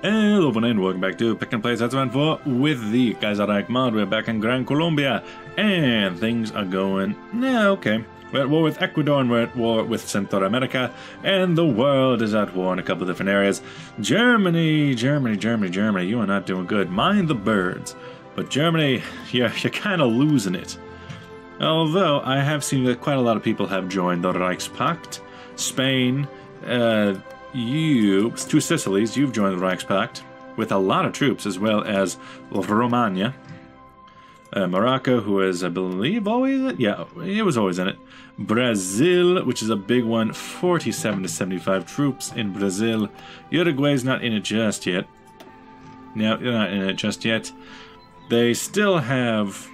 Hello everyone and welcome back to Pick and Play Sets of 4 with the Kaiserreich mod. We're back in Gran Colombia and things are going, okay. We're at war with Ecuador and we're at war with Central America, and the world is at war in a couple of different areas. Germany, you are not doing good. Mind the birds. But Germany, you're kind of losing it. Although I have seen that quite a lot of people have joined the Reichspakt. Spain, two Sicilies, you've joined the Reichspakt with a lot of troops, as well as Romania. Morocco, who is, I believe, always, yeah, it was always in it. Brazil, which is a big one, 47 to 75 troops in Brazil. Uruguay's not in it just yet. No, they're not in it just yet. They still have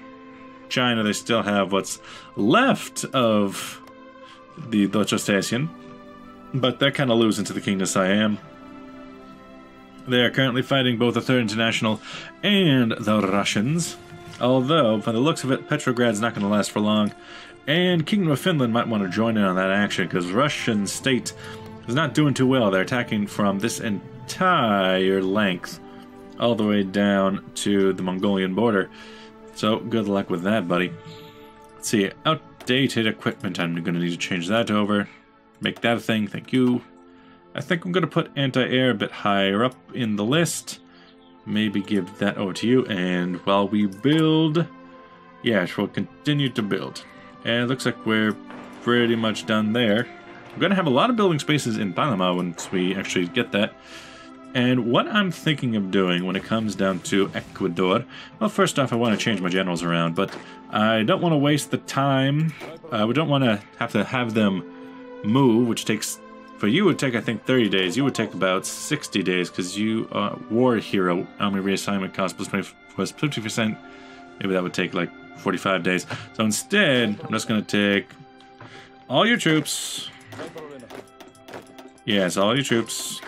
China, they still have what's left of the Deutsche, but they're kind of losing to the King of Siam. They are currently fighting both the Third International and the Russians. Although, by the looks of it, Petrograd's not going to last for long. And Kingdom of Finland might want to join in on that action, because Russian state is not doing too well. They're attacking from this entire length, all the way down to the Mongolian border. So, good luck with that, buddy. Let's see, outdated equipment. I'm going to need to change that over. Make that a thing, thank you. I think I'm going to put anti-air a bit higher up in the list. Maybe give that over to you, and while we build, yes, we'll continue to build. And it looks like we're pretty much done there. We're going to have a lot of building spaces in Panama once we actually get that. And what I'm thinking of doing when it comes down to Ecuador, well, first off, I want to change my generals around, but I don't want to waste the time. We don't want to have them move, which takes, for you would take, I think, 30 days. You would take about 60 days, because you are war hero. Army reassignment cost plus 50%. Maybe that would take like 45 days. So instead, I'm just going to take all your troops. Yes, all your troops.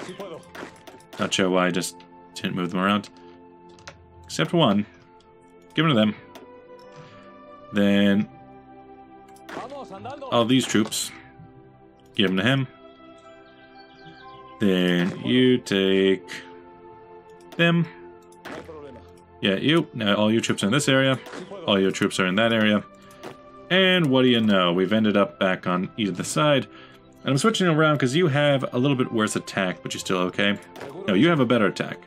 Not sure why I just didn't move them around. Except for one. Give them to them. Then all these troops. Give them to him. Then you take them. Yeah, you. Now all your troops are in this area. All your troops are in that area. And what do you know? We've ended up back on either side. And I'm switching around because you have a little bit worse attack, but you're still okay. No, you have a better attack.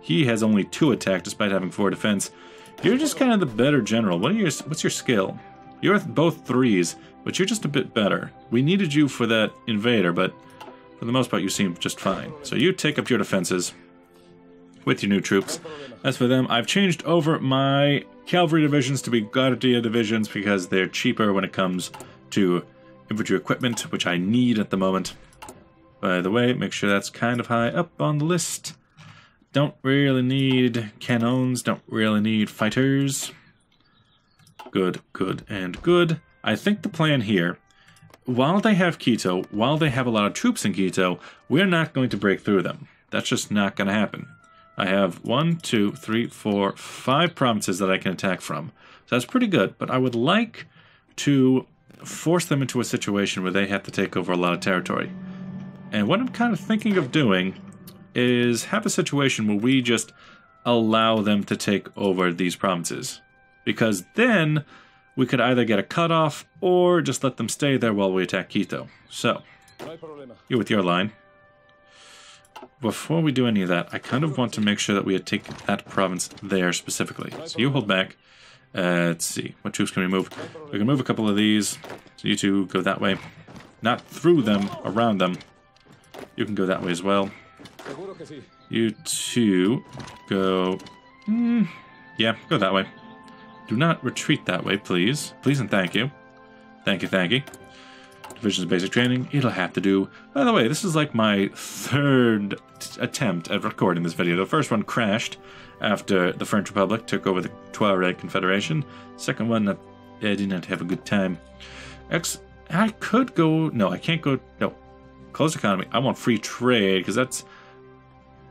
He has only 2 attack despite having 4 defense. You're just kind of the better general. What's your skill? You're both 3s, but you're just a bit better. We needed you for that invader, but for the most part you seem just fine. So you take up your defenses with your new troops. As for them, I've changed over my cavalry divisions to be Guardia divisions because they're cheaper when it comes to infantry equipment, which I need at the moment. By the way, make sure that's kind of high up on the list. Don't really need cannons, don't really need fighters. Good, good, and good. I think the plan here, while they have Quito, while they have a lot of troops in Quito, we're not going to break through them. That's just not going to happen. I have 1, 2, 3, 4, 5 provinces that I can attack from. So that's pretty good, but I would like to force them into a situation where they have to take over a lot of territory. And what I'm kind of thinking of doing is have a situation where we just allow them to take over these provinces. Because then we could either get a cutoff or just let them stay there while we attack Quito. So, you with your line. Before we do any of that, I kind of want to make sure that we take that province there specifically. So you hold back. Let's see, what troops can we move? We can move a couple of these. So you two go that way. Not through them, around them. You can go that way as well. You two go... yeah, go that way. Do not retreat that way, please. Please and thank you. Thank you, thank you. Divisions of basic training, it'll have to do. By the way, this is like my 3rd attempt at recording this video. The first one crashed after the French Republic took over the Tuareg Confederation. Second one, I did not have a good time. I could go... No, I can't go... No. Closed economy. I want free trade, because that's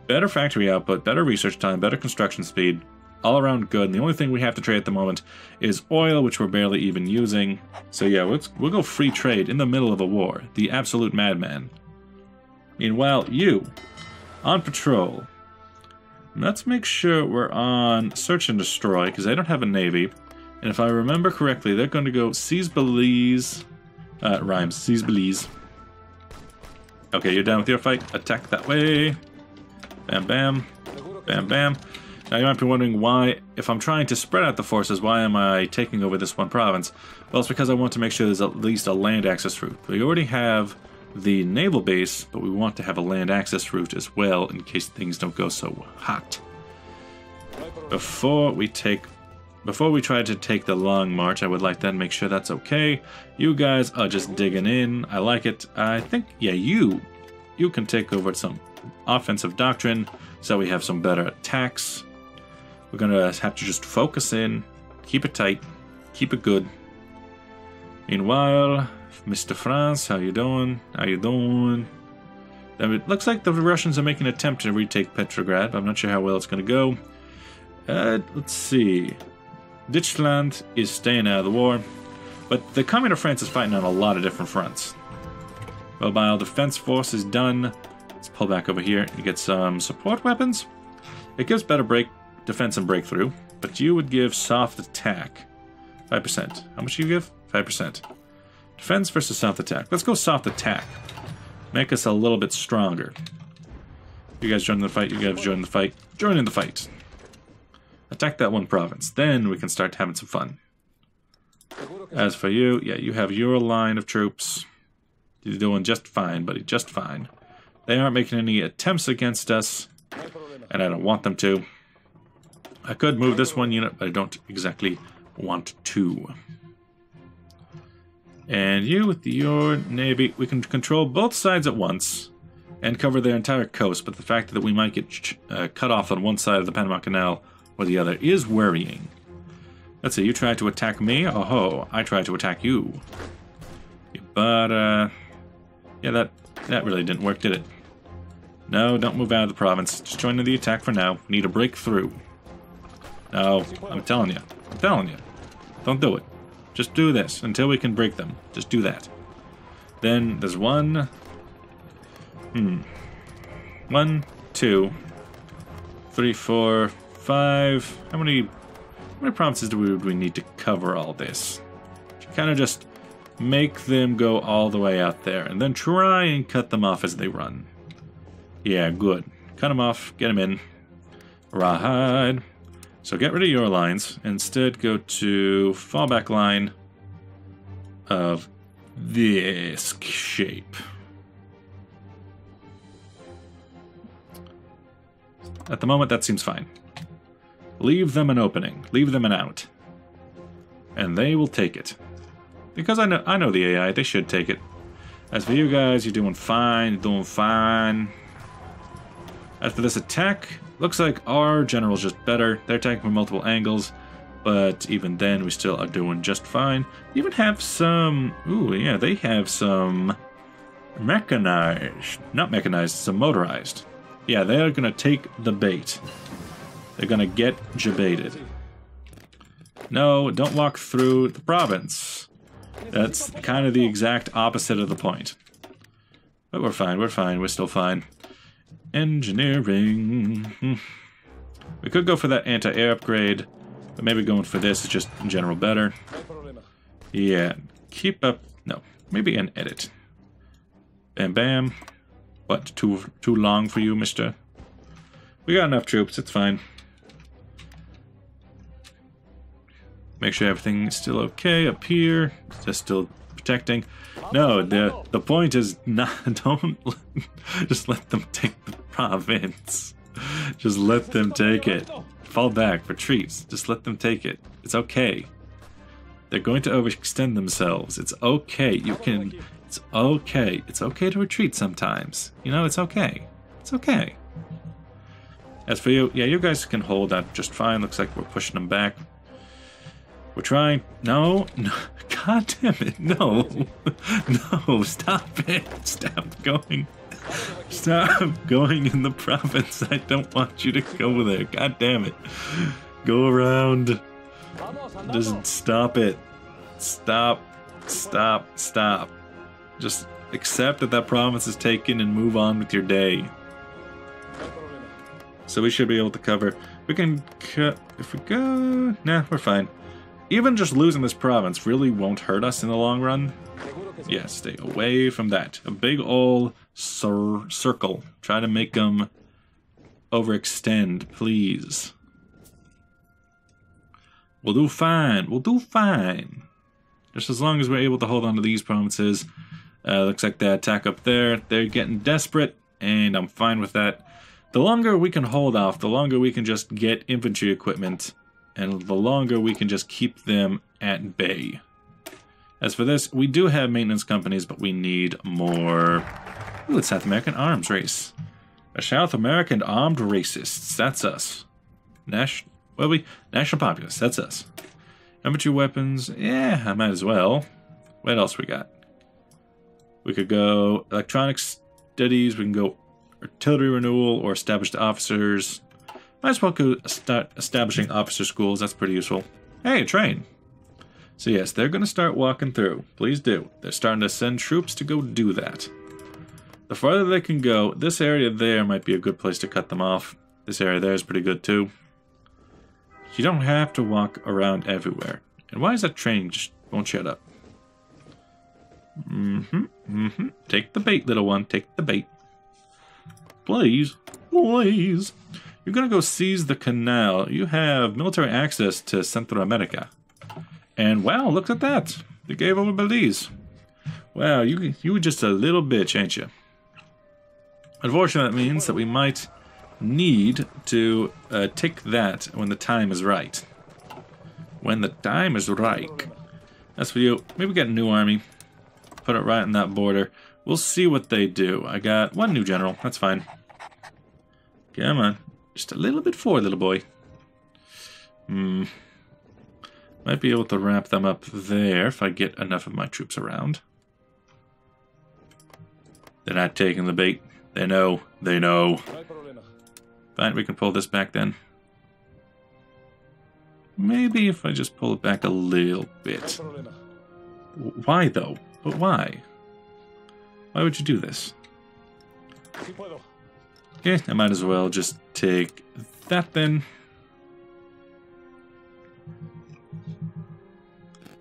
better factory output, better research time, better construction speed. All around good, and the only thing we have to trade at the moment is oil, which we're barely even using. So yeah, we'll go free trade in the middle of a war. The absolute madman. Meanwhile, you, on patrol, Let's make sure we're on search and destroy, because they don't have a navy. And if I remember correctly, they're going to go seize Belize. Rhymes. Seize Belize. Okay, you're done with your fight. Attack that way. Bam, bam. Bam, bam. Now you might be wondering why, if I'm trying to spread out the forces, why am I taking over this one province? Well, it's because I want to make sure there's at least a land access route. We already have the naval base, but we want to have a land access route as well in case things don't go so hot. Before we try to take the long march, I would like to make sure that's okay. You guys are just digging in. I like it. I think, yeah, you can take over some offensive doctrine so we have some better attacks. We're going to have to just focus in, keep it tight, keep it good. Meanwhile, Mr. France, how you doing? How you doing? It looks like the Russians are making an attempt to retake Petrograd, but I'm not sure how well it's going to go. Let's see. Deutschland is staying out of the war, but the Communist France is fighting on a lot of different fronts. Mobile defense force is done. Let's pull back over here and get some support weapons. It gives better defense and breakthrough, but you would give soft attack 5%. How much do you give? 5%. Defense versus soft attack. Let's go soft attack. Make us a little bit stronger. You guys join the fight. You guys join the fight. Join in the fight. Attack that one province. Then we can start having some fun. As for you, yeah, you have your line of troops. You're doing just fine, buddy. Just fine. They aren't making any attempts against us, and I don't want them to. I could move this one unit, but I don't exactly want to. And you with your navy, we can control both sides at once and cover their entire coast, but the fact that we might get cut off on one side of the Panama Canal or the other is worrying. Let's see, you tried to attack me? Oh ho, I tried to attack you. But, yeah, that really didn't work, did it? No, don't move out of the province. Just join in the attack for now. We need a breakthrough. No, I'm telling you. I'm telling you. Don't do it. Just do this until we can break them. Just do that. Then there's one. 1, 2, 3, 4, 5. How many provinces do we need to cover all this? Kind of just make them go all the way out there and then try and cut them off as they run. Yeah, good. Cut them off. Get them in. Right. So get rid of your lines. Instead, go to fallback line of this shape. At the moment, that seems fine. Leave them an opening. Leave them an out. And they will take it. Because I know the AI. They should take it. As for you guys, you're doing fine. You're doing fine. As for this attack, looks like our general's just better. They're attacking from multiple angles, but even then we still are doing just fine. They even have some... Ooh, yeah, they have some mechanized. Not mechanized, some motorized. Yeah, they're going to take the bait. They're going to get jebaited. No, don't walk through the province. That's kind of the exact opposite of the point. But we're fine, we're still fine. Engineering. We could go for that anti-air upgrade, but maybe going for this is just in general better. Yeah, keep up. No, maybe an edit. Bam, bam. What, too long for you, mister? We got enough troops, it's fine. Make sure everything's still okay up here. Just still protecting. No, the point is not. Don't just let them take the province. Just let them take it. Fall back, retreat. Just let them take it. It's okay. They're going to overextend themselves. It's okay. You can. It's okay. It's okay to retreat sometimes. You know, it's okay. It's okay. As for you, yeah, you guys can hold that just fine. Looks like we're pushing them back. We're trying. No, no. God damn it. No. No, stop it. Stop going. Stop going in the province. I don't want you to go there. God damn it. Go around. Just stop it. Stop. Stop. Stop. Just accept that that province is taken and move on with your day. So we should be able to cover. We can cut if we go. Nah, we're fine. Even just losing this province really won't hurt us in the long run. Yeah, stay away from that. A big old circle. Try to make them overextend, please. We'll do fine. We'll do fine. Just as long as we're able to hold on to these provinces. Looks like the attack up there. They're getting desperate, and I'm fine with that. The longer we can hold off, the longer we can just get infantry equipment, and the longer we can just keep them at bay. As for this, we do have maintenance companies, but we need more. Ooh, it's South American arms race. A South American armed racists. That's us. National populace. That's us. Infantry weapons. Yeah, I might as well. What else we got? We could go electronic studies. We can go artillery renewal or established officers. Might as well go start establishing officer schools. That's pretty useful. Hey, a train. So yes, they're going to start walking through. Please do. They're starting to send troops to go do that. The farther they can go, this area there might be a good place to cut them off. This area there is pretty good too. You don't have to walk around everywhere. And why is that train just won't shut up? Take the bait, little one. Take the bait. Please. Please. You're going to go seize the Canal. You have military access to Central America. And wow, look at that. They gave over Belize. Wow, you were just a little bitch, ain't you? Unfortunately, that means that we might need to take that when the time is right. When the time is right. That's for you. Maybe get a new army. Put it right in that border. We'll see what they do. I got one new general. That's fine. Come on. Just a little bit forward, little boy. Might be able to wrap them up there if I get enough of my troops around. They're not taking the bait. They know. They know. Fine, we can pull this back then. Maybe if I just pull it back a little bit. Why though? But why? Why would you do this? Okay, I might as well just take that then.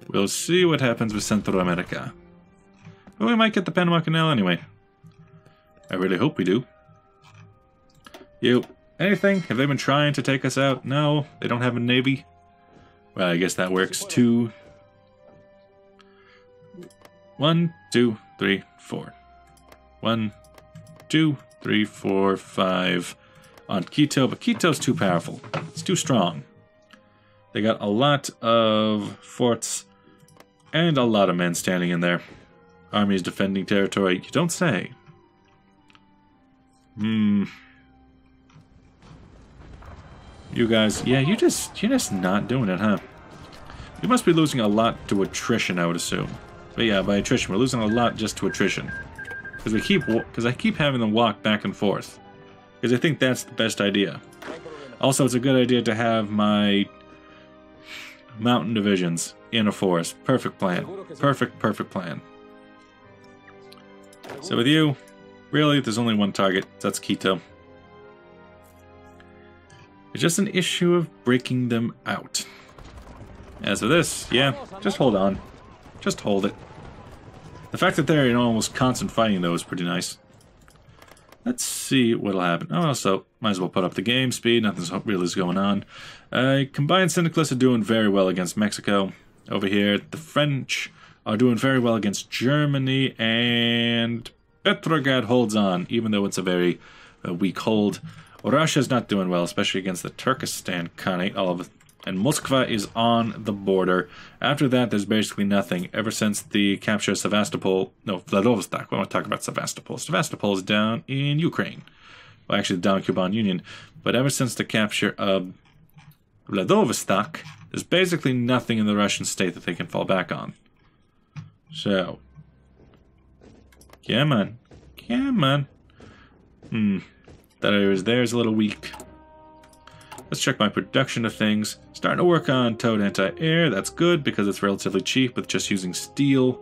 We'll see what happens with Central America. But we might get the Panama Canal anyway. I really hope we do. You, anything? Have they been trying to take us out? No, they don't have a navy. Well, I guess that works too. 1, 2, 3, 4. 1, 2, 3, 4, 5 on Quito, but Quito's too powerful. It's too strong. They got a lot of forts and a lot of men standing in there. Armies defending territory. You don't say. You guys, yeah, you're just not doing it, huh? You must be losing a lot to attrition, I would assume. But yeah, by attrition, we're losing a lot just to attrition. Because I keep having them walk back and forth. Because I think that's the best idea. Also, it's a good idea to have my mountain divisions in a forest. Perfect plan. Perfect plan. So with you, really, there's only one target. That's Quito. It's just an issue of breaking them out. As for this, yeah, just hold on. Just hold it. The fact that they're in almost constant fighting, though, is pretty nice. Let's see what'll happen. Oh, also, might as well put up the game speed. Nothing's really going on. Combined syndicalists are doing very well against Mexico. Over here, the French are doing very well against Germany, and Petrograd holds on, even though it's a very weak hold. Russia's not doing well, especially against the Turkestan Khanate. And Moskva is on the border. After that, there's basically nothing. Ever since the capture of Sevastopol... No, Vladivostok. We want to talk about Sevastopol. Sevastopol is down in Ukraine. Well, actually, down in Cuban Union. But ever since the capture of Vladivostok, there's basically nothing in the Russian state that they can fall back on. So... Come on. Come on. That area there's a little weak. Let's check my production of things. Starting to work on towed anti-air. That's good because it's relatively cheap with just using steel.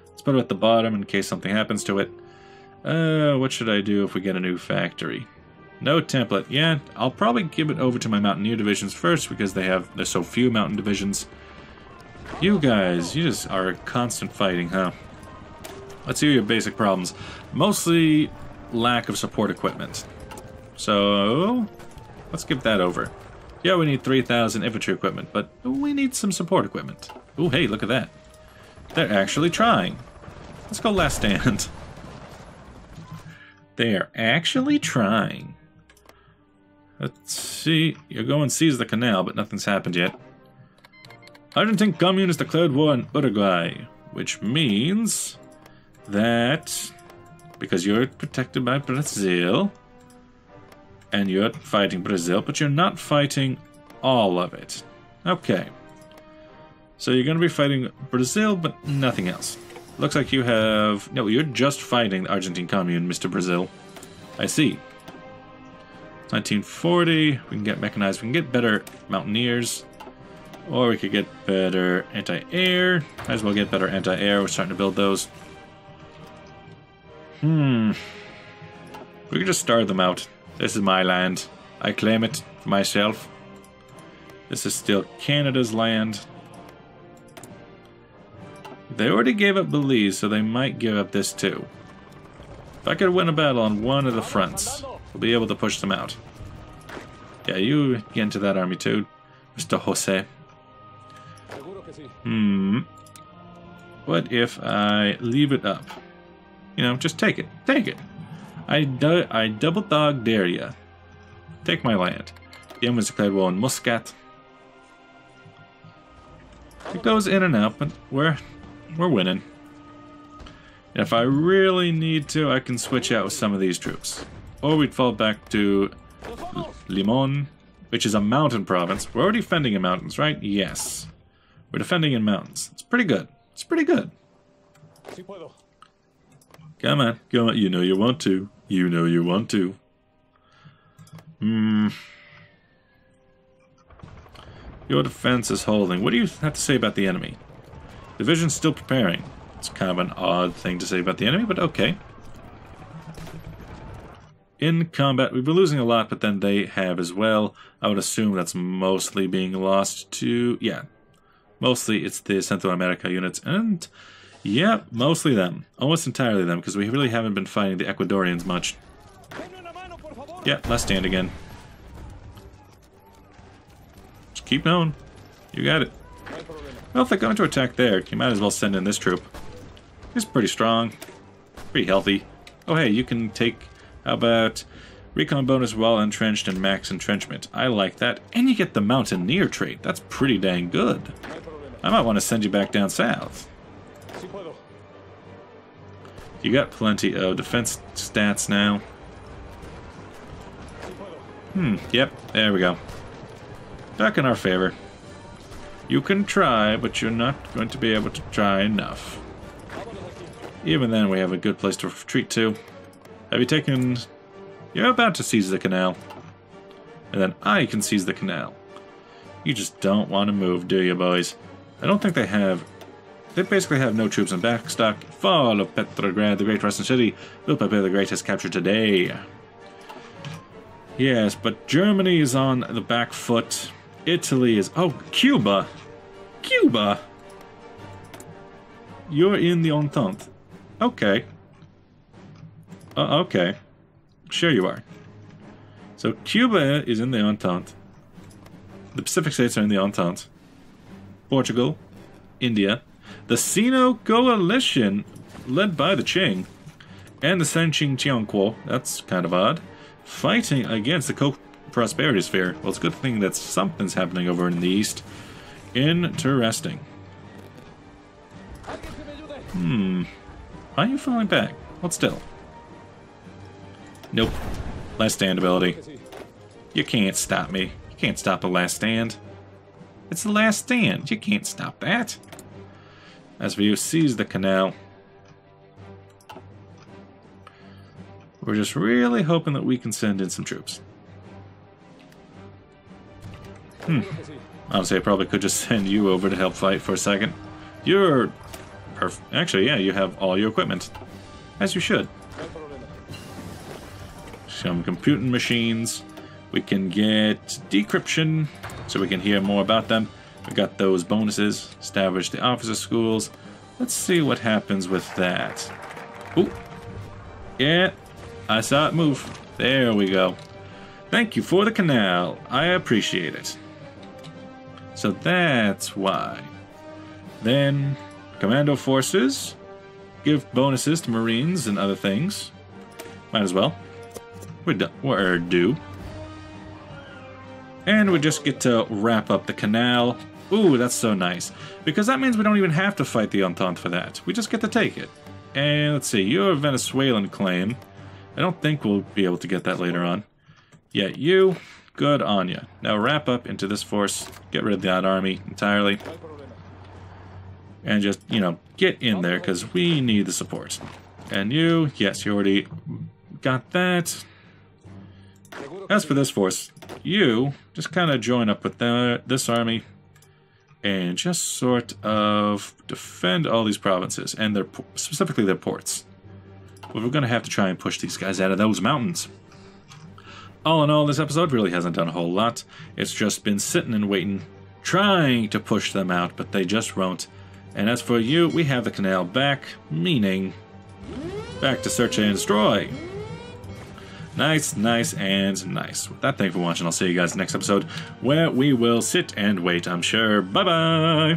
Let's put it at the bottom in case something happens to it. What should I do if we get a new factory? No template. Yeah, I'll probably give it over to my Mountaineer divisions first because there's so few mountain divisions. You guys, you just are constant fighting, huh? Let's hear your basic problems. Mostly lack of support equipment. So, let's give that over. Yeah, we need 3,000 infantry equipment, but we need some support equipment. Oh, hey, look at that. They're actually trying. Let's go last stand. They're actually trying. Let's see. You're going to seize the canal, but nothing's happened yet. Argentine Commune has declared war on Uruguay, which means that because you're protected by Brazil, and you're fighting Brazil, but you're not fighting all of it. Okay. So you're going to be fighting Brazil, but nothing else. Looks like you have... No, you're just fighting the Argentine Commune, Mr. Brazil. I see. 1940. We can get mechanized. We can get better mountaineers. Or we could get better anti-air. Might as well get better anti-air. We're starting to build those. We could just starve them out. This is my land. I claim it for myself. This is still Canada's land. They already gave up Belize, so they might give up this too. If I could win a battle on one of the fronts, we'll be able to push them out. Yeah, you get into that army too, Mr. Jose. What if I leave it up? You know, just take it. Take it. I double dog dare ya. Take my land. The Emirates declared war on Muscat. It goes in and out, but we're winning. And if I really need to, I can switch out with some of these troops. Or we'd fall back to Limon, which is a mountain province. We're already defending in mountains, right? Yes. We're defending in mountains. It's pretty good. It's pretty good. Come on. Come on. You know you want to. You know you want to. Your defense is holding. What do you have to say about the enemy? Division's still preparing. It's kind of an odd thing to say about the enemy, but okay. In combat, we've been losing a lot, but then they have as well. I would assume that's mostly being lost to... Yeah. Mostly it's the Central America units, and... Yeah, mostly them. Almost entirely them, because we really haven't been fighting the Ecuadorians much. Yeah, last stand again. Just keep going. You got it. Well, if they're going to attack there, you might as well send in this troop. He's pretty strong. Pretty healthy. Oh, hey, you can take... How about... Recon bonus while entrenched and max entrenchment. I like that. And you get the Mountaineer trait. That's pretty dang good. I might want to send you back down south. You got plenty of defense stats now. Yep, there we go. Back in our favor. You can try, but you're not going to be able to try enough. Even then, we have a good place to retreat to. Have you taken... You're about to seize the canal. And then I can seize the canal. You just don't want to move, do you, boys? I don't think they have... They basically have no troops in backstock. Fall of Petrograd, the great Russian city. Philip the Great has captured today. Yes, but Germany is on the back foot. Italy is... Oh, Cuba! Cuba! You're in the Entente. Okay. Okay. Sure you are. So Cuba is in the Entente. The Pacific states are in the Entente. Portugal. India. The Sino Coalition, led by the Qing, and the Sanqing Tianquo, that's kind of odd, fighting against the Co-Prosperity Sphere. Well, it's a good thing that something's happening over in the east. Interesting. Why are you falling back? Hold still. Nope. Last stand ability. You can't stop me. You can't stop the last stand. It's the last stand. You can't stop that. As for you, seize the canal. We're just really hoping that we can send in some troops. Honestly, I probably could just send you over to help fight for a second. You're... Actually, yeah, you have all your equipment. As you should. some computing machines. We can get decryption, so we can hear more about them. We got those bonuses. Establish the officer schools. Let's see what happens with that. Ooh. Yeah, I saw it move. There we go. Thank you for the canal. I appreciate it. So that's why. Then, commando forces. Give bonuses to Marines and other things. Might as well. We're due. And we just get to wrap up the canal. Ooh, that's so nice. Because that means we don't even have to fight the Entente for that. We just get to take it. And let's see, you're a Venezuelan claim. I don't think we'll be able to get that later on. Yet you, good on you. Now wrap up into this force. Get rid of that army entirely. And just, you know, get in there because we need the support. And you, yes, you already got that. As for this force, you just kind of join up with this army and just sort of defend all these provinces and their specifically their ports. But we're going to have to try and push these guys out of those mountains. All in all, this episode really hasn't done a whole lot. It's just been sitting and waiting, trying to push them out, but they just won't. And as for you, we have the canal back, meaning back to search and destroy. Nice, nice, and nice. With that, thank you for watching. I'll see you guys next episode, where we will sit and wait, I'm sure. Bye-bye!